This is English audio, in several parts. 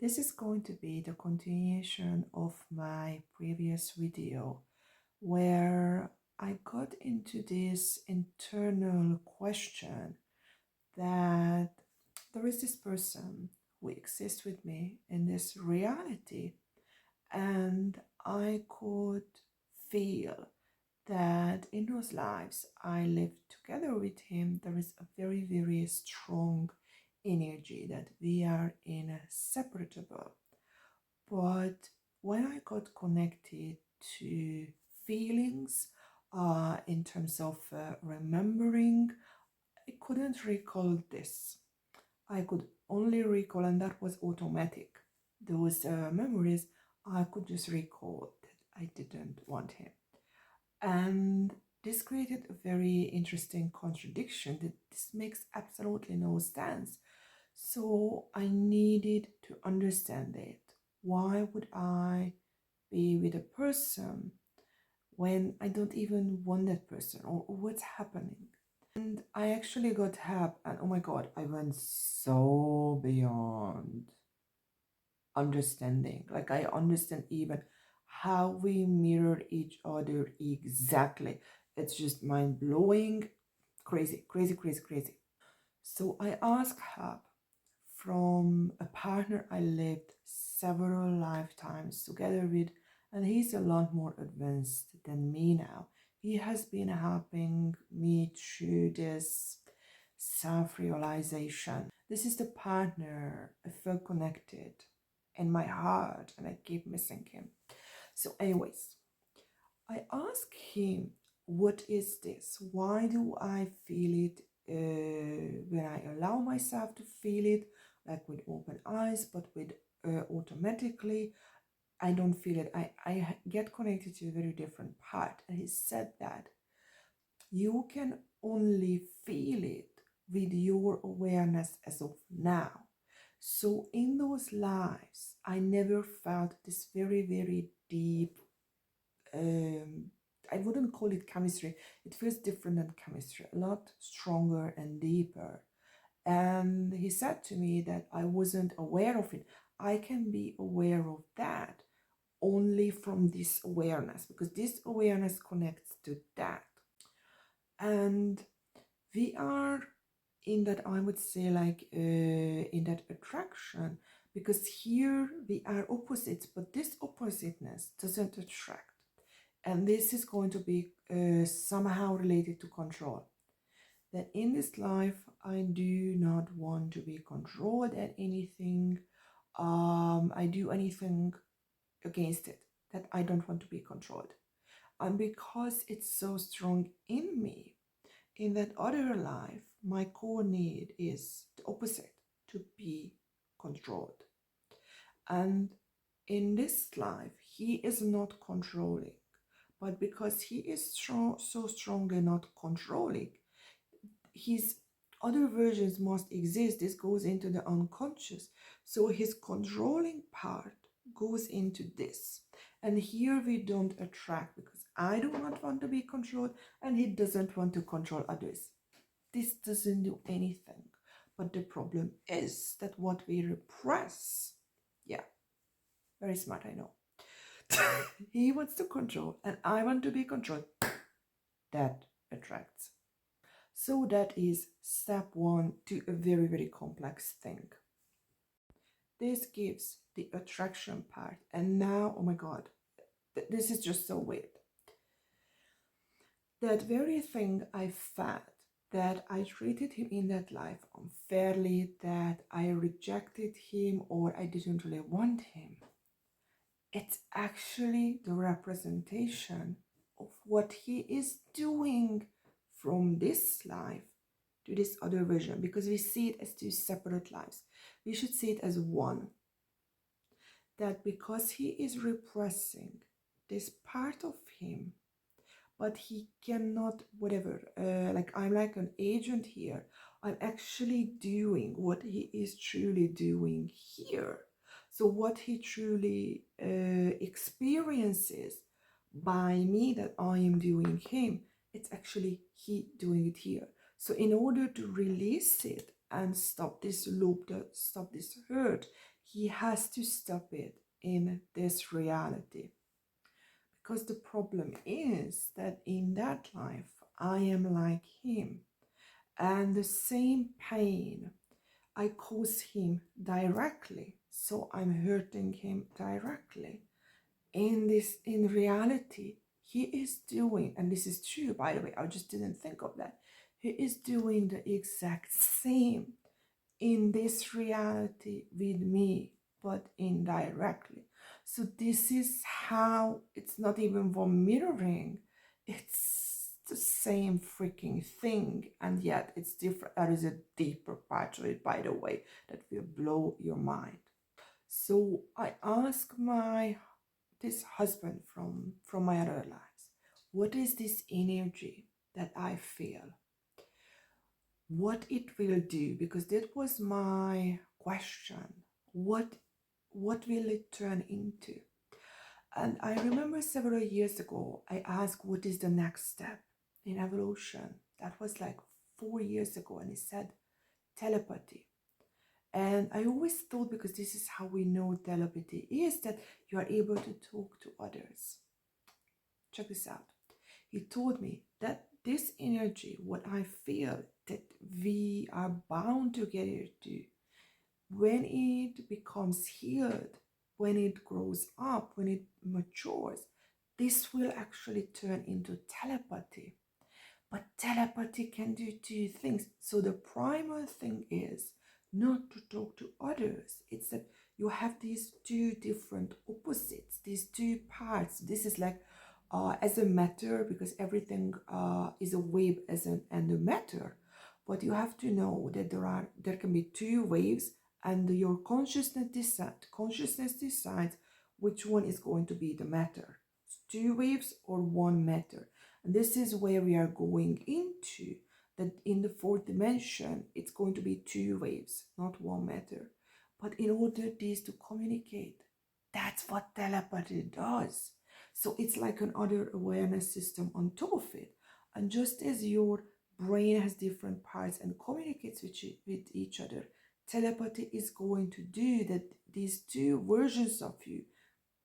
This is going to be the continuation of my previous video where I got into this internal question that there is this person who exists with me in this reality, and I could feel that in those lives I lived together with him, there is a very, very strong energy that we are inseparable. But when I got connected to feelings, in terms of remembering, I couldn't recall this. I could only recall, and that was automatic. Those memories, I could just recall that I didn't want him. And this created a very interesting contradiction that this makes absolutely no sense. So I needed to understand it. Why would I be with a person when I don't even want that person, or what's happening? And I actually got help, and oh my god, I went so beyond understanding. Like, I understand even how we mirror each other exactly. It's just mind blowing, crazy, crazy, crazy, crazy. So I asked help from a partner I lived several lifetimes together with, and he's a lot more advanced than me now. He has been helping me through this self realization. This is the partner I feel connected in my heart, and I keep missing him. So, anyways, I ask him, what is this? Why do I feel it when I allow myself to feel it, like with open eyes, but with automatically, I don't feel it. I get connected to a very different part. And he said that you can only feel it with your awareness as of now. So in those lives, I never felt this very, very deep, um, I wouldn't call it chemistry. It feels different than chemistry, a lot stronger and deeper. And he said to me that I wasn't aware of it. I can be aware of that only from this awareness, because this awareness connects to that. And we are in that, I would say, like in that attraction, because here we are opposites, but this oppositeness doesn't attract. And this is going to be somehow related to control. That in this life, I do not want to be controlled at anything. I do anything against it, that I don't want to be controlled. And because it's so strong in me, in that other life, my core need is the opposite, to be controlled. And in this life, he is not controlling. But because he is strong, so strongly not controlling, his other versions must exist. This goes into the unconscious. So his controlling part goes into this. And here we don't attract, because I do not want to be controlled and he doesn't want to control others. This doesn't do anything. But the problem is that what we repress, yeah, very smart, I know. He wants to control and I want to be controlled. That attracts. So that is step one to a very, very complex thing. This gives the attraction part. And now, oh my God, this is just so weird. That very thing I felt, that I treated him in that life unfairly, that I rejected him or I didn't really want him, it's actually the representation of what he is doing from this life to this other version, because we see it as two separate lives. We should see it as one. That because he is repressing this part of him, but he cannot, whatever, like I'm like an agent here. I'm actually doing what he is truly doing here. So what he truly experiences by me that I am doing him, it's actually he doing it here. So in order to release it and stop this loop, stop this hurt, he has to stop it in this reality. Because the problem is that in that life, I am like him. And the same pain I cause him directly. So I'm hurting him directly. In reality, he is doing, and this is true, by the way, I just didn't think of that. He is doing the exact same in this reality with me, but indirectly. So this is how it's not even for mirroring, it's the same freaking thing, and yet it's different. There is a deeper part to it, by the way, that will blow your mind. So I ask my this husband from my other lives, what is this energy that I feel? What it will do? Because that was my question. What will it turn into? And I remember several years ago, I asked, what is the next step in evolution? That was like 4 years ago, and he said telepathy. And I always thought, because this is how we know telepathy is, that you are able to talk to others. Check this out. He told me that this energy, what I feel, that we are bound together to, when it becomes healed, when it grows up, when it matures, this will actually turn into telepathy. But telepathy can do two things. So the primal thing is not to talk to others. It's that you have these two different opposites, these two parts. This is like as a matter, because everything is a wave and a matter. But you have to know that there can be two waves, and your consciousness decides which one is going to be the matter. Two waves or one matter. And this is where we are going into, that in the fourth dimension, it's going to be two waves, not one matter. But in order these to communicate, that's what telepathy does. So it's like another awareness system on top of it. And just as your brain has different parts and communicates with each other, telepathy is going to do that. These two versions of you,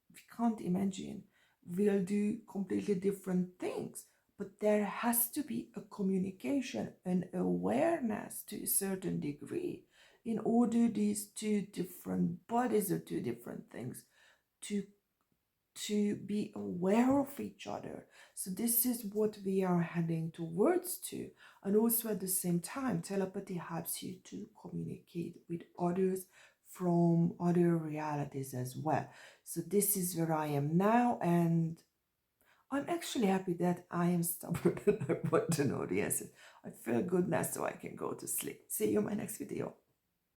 we can't imagine, will do completely different things. But there has to be a communication, an awareness to a certain degree, in order these two different bodies or two different things to be aware of each other. So this is what we are heading towards to. And also at the same time, telepathy helps you to communicate with others from other realities as well. So this is where I am now, and I'm actually happy that I am stubborn and I want to know the answer. I feel good now, so I can go to sleep. See you in my next video.